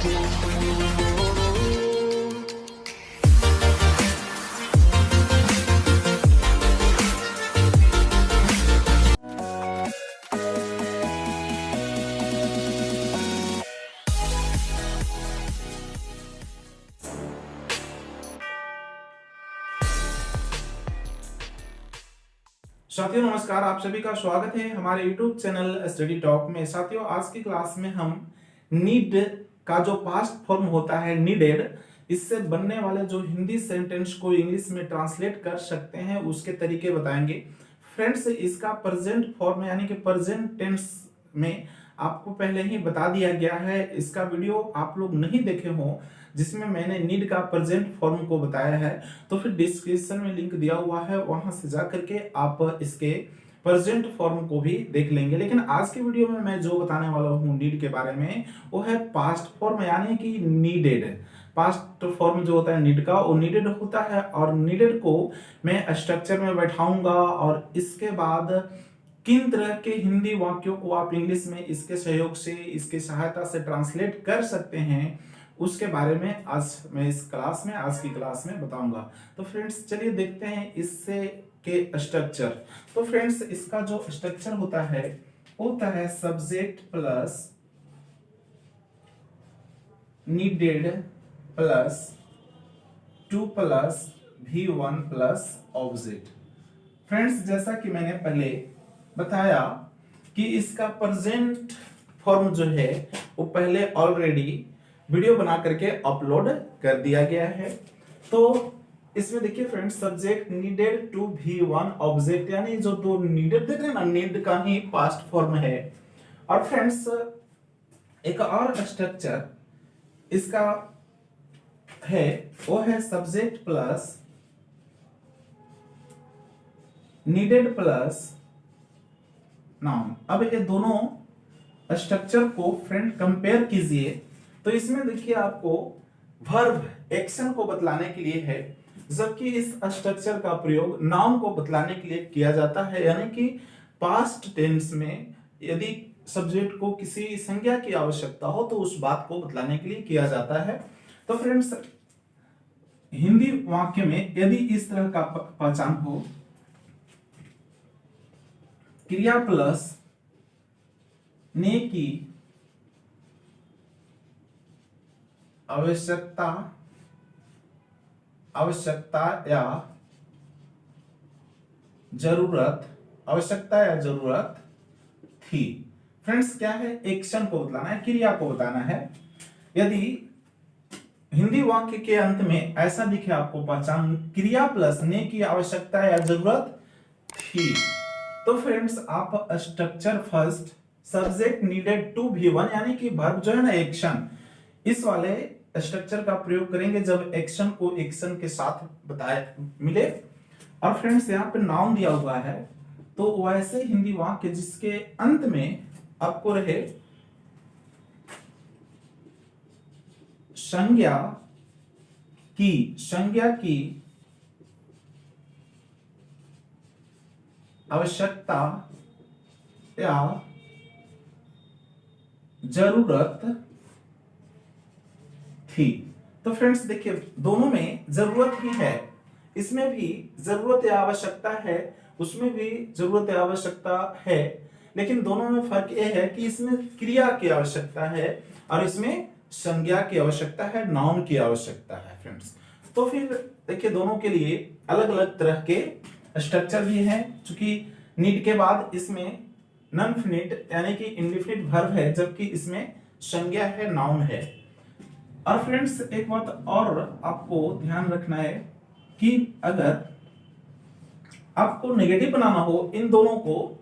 साथियों नमस्कार, आप सभी का स्वागत है हमारे YouTube चैनल स्टडी टॉक में। साथियों आज की क्लास में हम नीड का जो पास्ट फॉर्म होता है नीडेड, इससे बनने वाले जो हिंदी सेंटेंस को इंग्लिश में ट्रांसलेट कर सकते हैं उसके तरीके बताएंगे। फ्रेंड्स, इसका प्रेजेंट फॉर्म यानी कि प्रेजेंट टेंस में आपको पहले ही बता दिया गया है। इसका वीडियो आप लोग नहीं देखे हो जिसमें मैंने नीड का प्रेजेंट फॉर्म को बताया है, तो फिर डिस्क्रिप्शन में लिंक दिया हुआ है, वहां से जा करके आप इसके प्रेजेंट फॉर्म को भी देख लेंगे। लेकिन आज के वीडियो में मैं जो बताने वाला हूँ नीड के बारे में वो है पास्ट फॉर्म यानी कि नीडेड। पास्ट फॉर्म जो होता है नीड का वो नीडेड होता है, और नीडेड को मैं स्ट्रक्चर में बैठाऊंगा और इसके बाद किन तरह के हिंदी वाक्यों को आप इंग्लिश में इसके सहयोग से, इसके सहायता से ट्रांसलेट कर सकते हैं उसके बारे में आज मैं आज की क्लास में बताऊंगा। तो फ्रेंड्स चलिए देखते हैं इससे के स्ट्रक्चर। तो फ्रेंड्स इसका जो स्ट्रक्चर होता है subject plus needed plus two plus V1 plus object. Friends जैसा कि मैंने पहले बताया कि इसका प्रेजेंट फॉर्म जो है वो पहले ऑलरेडी वीडियो बना करके अपलोड कर दिया गया है। तो इसमें देखिए friends, subject needed to V1 object, यानी जो दो नीडेड देख रहे हैं ना, नीड का ही पास्ट फॉर्म है। और फ्रेंड्स एक और स्ट्रक्चर इसका है वो है subject plus needed plus noun. अब ये दोनों स्ट्रक्चर को फ्रेंड कंपेयर कीजिए तो इसमें देखिए आपको वर्ब एक्शन को बतलाने के लिए है, जबकि इस स्ट्रक्चर का प्रयोग नाउन को बतलाने के लिए किया जाता है। यानी कि पास्ट टेंस में यदि सब्जेक्ट को किसी संज्ञा की आवश्यकता हो तो उस बात को बतलाने के लिए किया जाता है। तो फ्रेंड्स हिंदी वाक्य में यदि इस तरह का पहचान हो, क्रिया प्लस ने की आवश्यकता या जरूरत थी। फ्रेंड्स क्या है, एक्शन को बतलाना है, क्रिया को बताना है। यदि हिंदी वाक्य के अंत में ऐसा दिखे आपको पहचान क्रिया प्लस ने की आवश्यकता या जरूरत थी, तो फ्रेंड्स आप structure first subject needed to V1 यानी कि वर्ब जो है ना एक्शन, इस वाले स्ट्रक्चर का प्रयोग करेंगे जब एक्शन को एक्शन के साथ बताए मिले। और फ्रेंड्स यहाँ पे नाउन दिया हुआ है, तो वैसे हिंदी वाक्य जिसके अंत में आपको रहे संज्ञा की आवश्यकता या जरूरत थी। तो फ्रेंड्स देखिए दोनों में जरूरत ही है, इसमें भी जरूरत या आवश्यकता है, उसमें भी जरूरत या आवश्यकता है, लेकिन दोनों में फर्क यह है कि इसमें क्रिया की आवश्यकता है और इसमें संज्ञा की आवश्यकता है, नाउन की आवश्यकता है फ्रेंड्स। तो फिर देखिए दोनों के लिए अलग अलग तरह के स्ट्रक्चर भी हैं। चूंकि नीड के बाद इसमें नॉन फिनिट यानी कि इंडेफिनिट वर्ब है, जबकि इसमें संज्ञा है, नाउन है। और फ्रेंड्स एक बात और आपको ध्यान रखना है कि अगर आपको नेगेटिव बनाना हो इन दोनों को,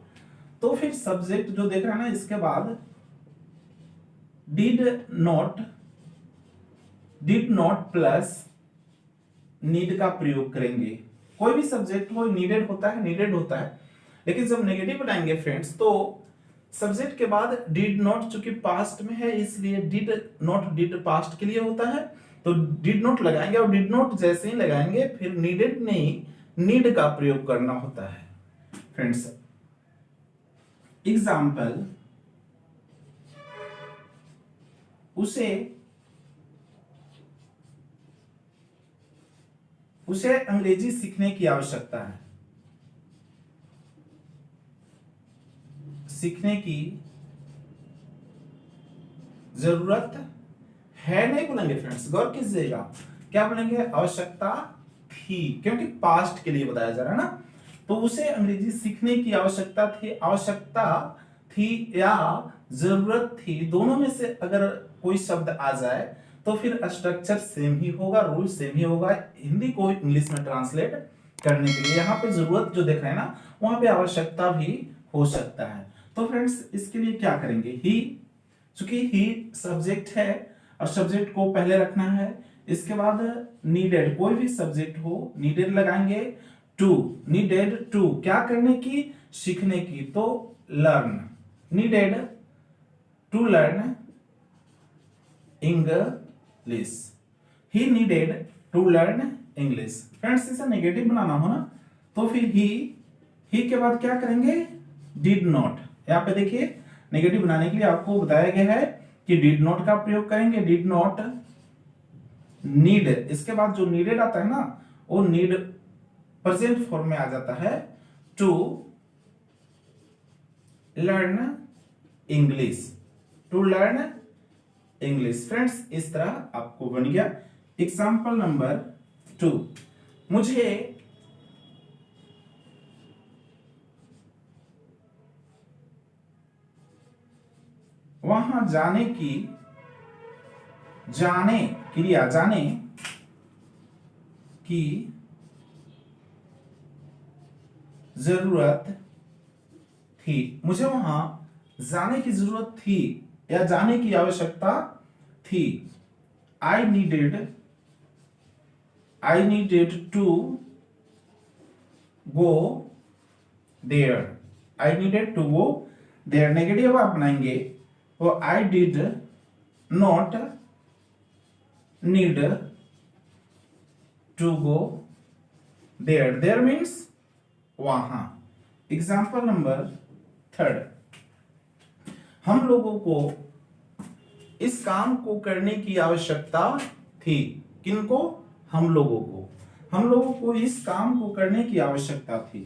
तो फिर सब्जेक्ट जो देख रहे हैं ना इसके बाद डिड नॉट प्लस नीड का प्रयोग करेंगे। कोई भी सब्जेक्ट हो नीडेड होता है, लेकिन जब नेगेटिव बनाएंगे फ्रेंड्स तो सब्जेक्ट के बाद डिड नॉट चूंकि पास्ट में है इसलिए डिड पास्ट के लिए होता है, तो डिड नॉट लगाएंगे और डिड नॉट जैसे ही लगाएंगे फिर नीडेड नहीं नीड का प्रयोग करना होता है फ्रेंड्स। एग्जाम्पल, उसे उसे अंग्रेजी सीखने की आवश्यकता है, सीखने की जरूरत है नहीं बोलेंगे फ्रेंड्स, गौर कीजिएगा, क्या बोलेंगे, आवश्यकता थी, क्योंकि पास्ट के लिए बताया जा रहा है ना। तो उसे अंग्रेजी सीखने की आवश्यकता थी, आवश्यकता थी या जरूरत थी, दोनों में से अगर कोई शब्द आ जाए तो फिर स्ट्रक्चर सेम ही होगा, रूल सेम ही होगा हिंदी को इंग्लिश में ट्रांसलेट करने के लिए। यहाँ पे जरूरत जो देख रहे हैं ना, वहां पे आवश्यकता भी हो सकता है। तो फ्रेंड्स इसके लिए क्या करेंगे, ही, चूंकि ही सब्जेक्ट है और सब्जेक्ट को पहले रखना है, इसके बाद नीडेड, कोई भी सब्जेक्ट हो नीडेड लगाएंगे, टू, नीडेड टू, क्या करने की, सीखने की, तो learn, needed to learn English, he needed to learn English. Friends इसे नेगेटिव बनाना हो ना, तो फिर ही के बाद क्या करेंगे, डिड नॉट। यहाँ पे देखिए नेगेटिव बनाने के लिए आपको बताया गया है कि डिड नॉट का प्रयोग करेंगे, डिड नॉट नीड, इसके बाद जो नीडेड आता है ना, वो नीड प्रेजेंट फॉर्म में आ जाता है, to learn English, to learn English. Friends इस तरह आपको बन गया। एग्जाम्पल नंबर 2, मुझे वहां जाने की, जाने क्रिया, जाने की जरूरत थी, मुझे वहां जाने की जरूरत थी या जाने की आवश्यकता थी। I needed to go there, I needed to go there, negative आप बनाएंगे, वो I did not need to go there, there means वहां। एग्जाम्पल नंबर 3, हम लोगों को इस काम को करने की आवश्यकता थी, किनको, हम लोगों को इस काम को करने की आवश्यकता थी,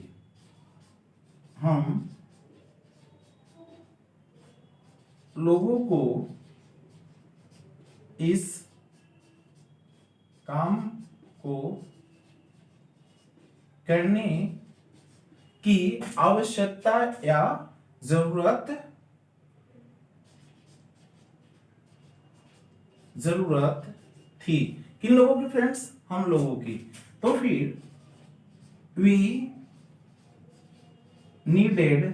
हम लोगों को इस काम को करने की आवश्यकता या जरूरत थी, किन लोगों की फ्रेंड्स, हम लोगों की। तो फिर we needed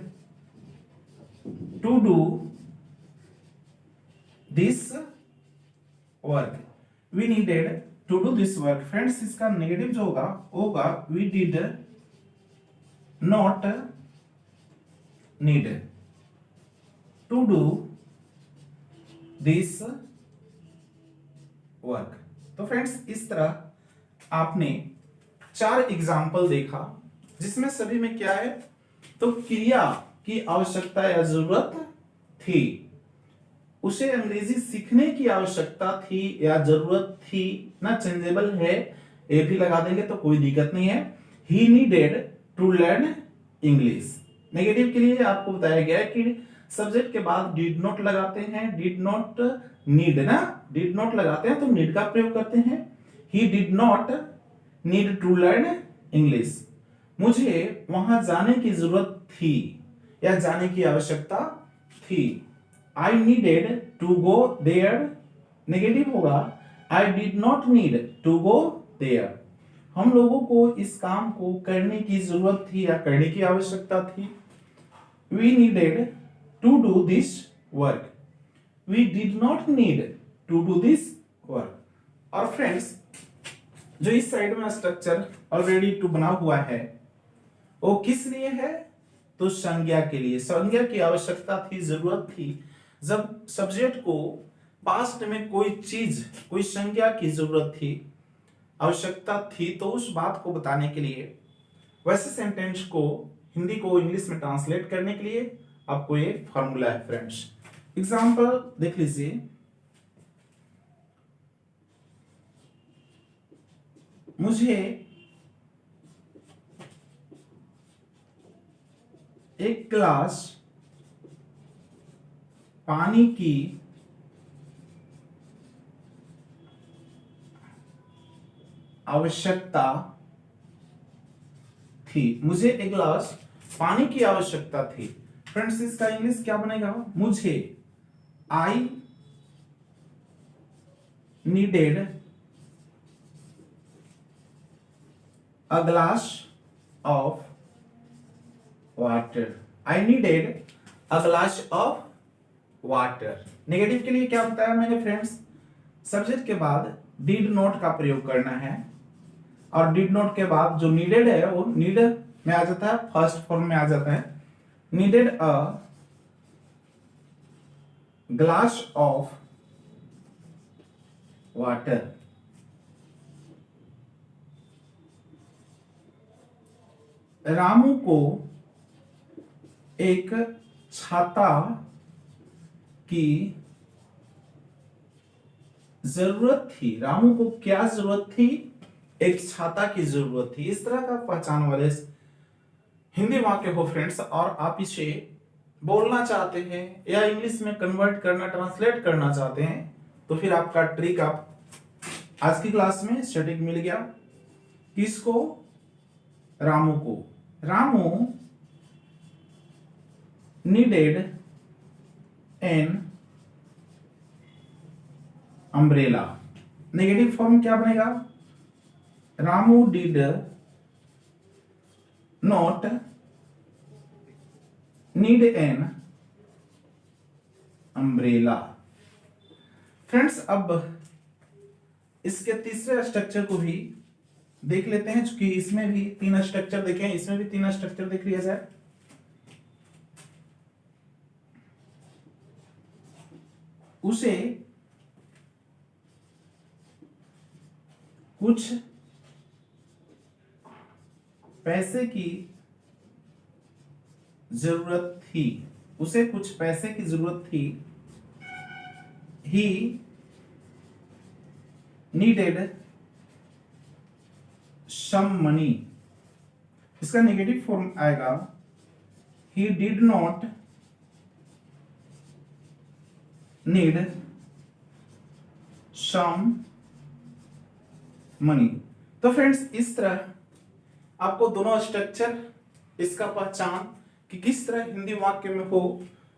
to do this work, we needed to do this work. Friends इसका नेगेटिव जो होगा we did not need to do this work. तो फ्रेंड्स इस तरह आपने 4 एग्जाम्पल देखा, जिसमें सभी में क्या है, तो क्रिया की आवश्यकता या जरूरत थी, उसे अंग्रेजी सीखने की आवश्यकता थी या जरूरत थी ना, चेंजेबल है, ए भी लगा देंगे तो कोई दिक्कत नहीं है। He needed to learn English, negative के लिए आपको बताया गया है कि सब्जेक्ट के बाद डिड नॉट लगाते हैं, डिड नॉट नीड ना, डिड नॉट लगाते हैं तो नीड का प्रयोग करते हैं। He did not need to learn English, मुझे वहां जाने की जरूरत थी या जाने की आवश्यकता थी। I needed to go there, negative होगा I did not need to go there, हम लोगों को इस काम को करने की जरूरत थी या करने की आवश्यकता थी। We needed to do this work, we did not need to do this work। और फ्रेंड्स जो इस साइड में स्ट्रक्चर ऑलरेडी टू बना हुआ है, वो किस लिए है, तो संज्ञा के लिए, संज्ञा की आवश्यकता थी, जरूरत थी। जब सब्जेक्ट को पास्ट में कोई चीज, कोई संज्ञा की जरूरत थी, आवश्यकता थी, तो उस बात को बताने के लिए, वैसे सेंटेंस को हिंदी को इंग्लिश में ट्रांसलेट करने के लिए आपको ये फॉर्मूला है फ्रेंड्स। एग्जाम्पल देख लीजिए, मुझे गिलास पानी की आवश्यकता थी। मुझे एक गिलास पानी की आवश्यकता थी। फ्रेंड्स इसका इंग्लिश क्या बनेगा? मुझे आई needed a glass of water. I needed a glass of water. Negative के लिए क्या बताया मैंने फ्रेंड्स? सब्जेक्ट के बाद डिड नॉट का प्रयोग करना है, और डिड नॉट के बाद जो नीडेड है वो नीड में आ जाता है, फर्स्ट फॉर्म में आ जाता है। Needed a glass of water. Ramu को एक छाता की जरूरत थी। रामू को क्या जरूरत थी? एक छाता की जरूरत थी। इस तरह का पहचान वाले हिंदी वाक्य हो फ्रेंड्स, और आप इसे बोलना चाहते हैं या इंग्लिश में कन्वर्ट करना, ट्रांसलेट करना चाहते हैं, तो फिर आपका ट्रिक आप आज की क्लास में स्टैटिक मिल गया। किसको? रामू को। Ramu needed an umbrella. Negative form क्या बनेगा? Ramu did not need an umbrella. Friends अब इसके तीसरे स्ट्रक्चर को भी देख लेते हैं, क्योंकि इसमें भी तीन स्ट्रक्चर देखे, इसमें भी तीन स्ट्रक्चर देख लिया जाए। उसे कुछ पैसे की जरूरत थी। उसे कुछ पैसे की जरूरत थी। He needed some money. इसका नेगेटिव फॉर्म आएगा he did not need some money. तो फ्रेंड्स इस तरह आपको दोनों स्ट्रक्चर, इसका पहचान कि किस तरह हिंदी वाक्य में हो,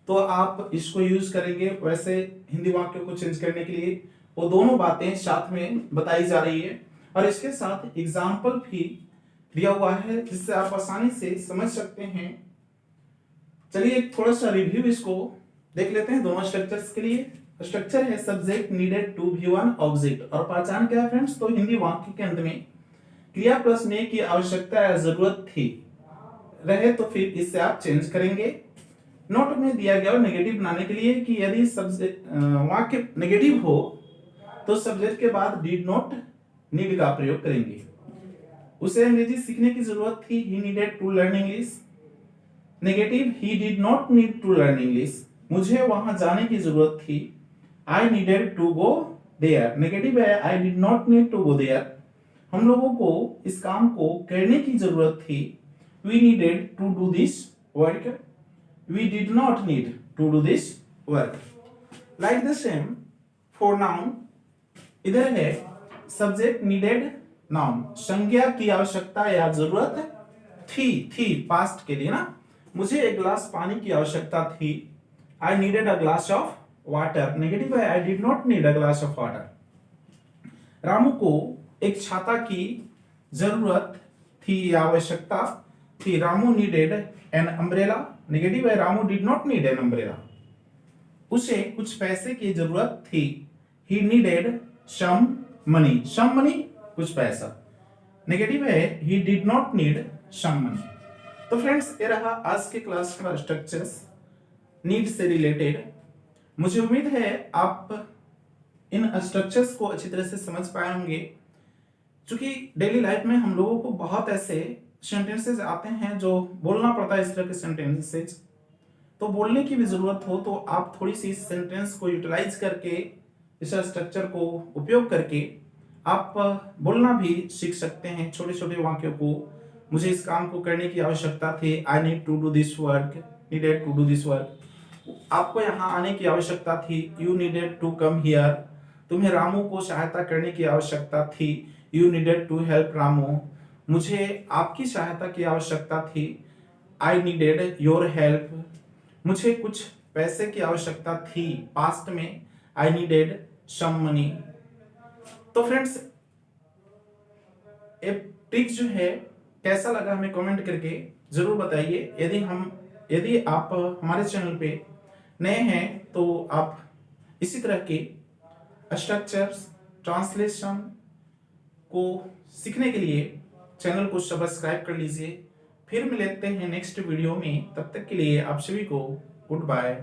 तो आप इसको यूज करेंगे। वैसे हिंदी वाक्य को चेंज करने के लिए वो दोनों बातें साथ में बताई जा रही है, और इसके साथ एग्जाम्पल भी दिया हुआ है जिससे आप आसानी से समझ सकते हैं। चलिए एक थोड़ा सा रिव्यू इसको देख लेते हैं दोनों स्ट्रक्चर्स के लिए। स्ट्रक्चर है subject needed to be one object, और पहचान क्या है फ्रेंड्स? तो हिंदी वाक्य के अंत में क्रिया प्लस ने की आवश्यकता या जरूरत थी रहे तो फिर इससे आप चेंज करेंगे। नोट में दिया गया और नेगेटिव बनाने के लिए कि यदि सब्जेक्ट वाक्य नेगेटिव हो तो सब्जेक्ट के बाद डिड नॉट नीड का प्रयोग करेंगे। उसे अंग्रेजी सीखने की जरूरत थी, he needed to learn English. Negative, he did not need to learn English. मुझे वहां जाने की जरूरत थी, I needed to go there. Negative है, I did not need to go there. हम लोगों को इस काम को करने की जरूरत थी, we needed to do this work. We did not need to do this work. Like the same for noun, इधर है सब्जेक्ट नीडेड नाउन, संज्ञा की आवश्यकता या जरूरत थी पास्ट के लिए ना। मुझे एक गिलास पानी की आवश्यकता थी, I needed a glass of water. Negative है, I did not need a glass of water. Ramu को एक छाता की जरूरत थी या आवश्यकता थी, Ramu needed an umbrella. Negative है, Ramu did not need an umbrella. उसे कुछ पैसे की जरूरत थी, he needed some money. Some money, कुछ पैसा। नेगेटिव है, he did not need some money. तो फ्रेंड्स ये रहा आज के क्लास का स्ट्रक्चर्स नीड से रिलेटेड। मुझे उम्मीद है आप इन स्ट्रक्चर्स को अच्छी तरह से समझ पाए होंगे, क्योंकि डेली लाइफ में हम लोगों को बहुत ऐसे सेंटेंसेस आते हैं जो बोलना पड़ता है। इस तरह के सेंटेंसेस तो बोलने की भी जरूरत हो तो आप थोड़ी सी इस सेंटेंस को यूटिलाइज करके, इस स्ट्रक्चर को उपयोग करके आप बोलना भी सीख सकते हैं। छोटे छोटे वाक्यों को, मुझे इस काम को करने की आवश्यकता थी, I need to do this work. Needed to do this work. आपको यहाँ आने की आवश्यकता थी, you needed to come here. तुम्हें रामू को सहायता करने की आवश्यकता थी, you needed to help Ramu. मुझे आपकी सहायता की आवश्यकता थी, आई नीडेड योर हेल्प। मुझे कुछ पैसे की आवश्यकता थी, पास्ट में आई नीडेड सम मनी। तो फ्रेंड्स ये ट्रिक जो है कैसा लगा हमें कमेंट करके जरूर बताइए। यदि आप हमारे चैनल पे नए हैं तो आप इसी तरह के स्ट्रक्चर्स, ट्रांसलेशन को सीखने के लिए चैनल को सब्सक्राइब कर लीजिए। फिर मिलते हैं नेक्स्ट वीडियो में, तब तक के लिए आप सभी को गुड बाय।